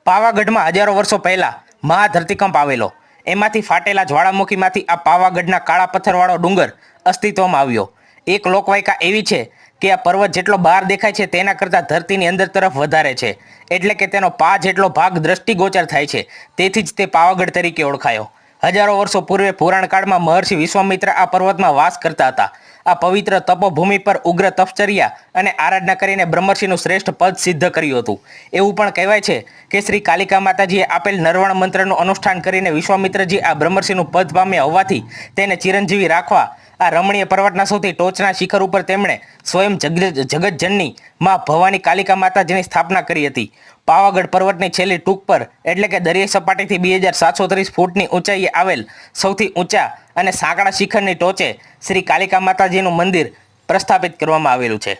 પાવાગઢમાં હજારો વર્ષો પહેલા મહા ધરતીકંપ આવેલો. એમાંથી ફાટેલા જ્વાળામુખીમાંથી આ પાવાગઢના કાળા પથ્થરવાળો ડુંગર અસ્તિત્વમાં આવ્યો. એક લોકવાયકા એવી છે કે આ પર્વત જેટલો બહાર દેખાય છે તેના કરતાં ધરતીની અંદર તરફ વધારે છે, એટલે કે તેનો પા જેટલો ભાગ દ્રષ્ટિગોચર થાય છે. તેથી જ તે પાવાગઢ તરીકે ઓળખાયો. હજારો વર્ષો પૂર્વે પુરાણકાળમાં મહર્ષિ વિશ્વામિત્ર આ પર્વતમાં વાસ કરતા હતા. આ પવિત્ર તપોભૂમિ પર ઉગ્ર તપશ્ચર્યા અને આરાધના કરીને બ્રહ્મર્ષિનું શ્રેષ્ઠ પદ સિદ્ધ કર્યું હતું. એવું પણ કહેવાય છે કે શ્રી કાલિકા માતાજીએ આપેલ નરવણ મંત્રનું અનુષ્ઠાન કરીને વિશ્વામિત્રજી આ બ્રહ્મર્ષિનું પદ પામ્યા હોવાથી તેને ચિરંજીવી રાખવા આ રમણીય પર્વતના સૌથી ટોચના શિખર ઉપર તેમણે સ્વયં જગતજનની માં ભવાની કાલિકા માતાજીની સ્થાપના કરી હતી. પાવાગઢ પર્વતની છેલ્લી ટૂંક પર એટલે કે દરિયાઈ સપાટીથી 2730 ફૂટની ઊંચાઈએ આવેલ સૌથી ઊંચા અને સાંકડા શિખરની ટોચે શ્રી કાલિકા માતાજીનું મંદિર પ્રસ્થાપિત કરવામાં આવેલું છે.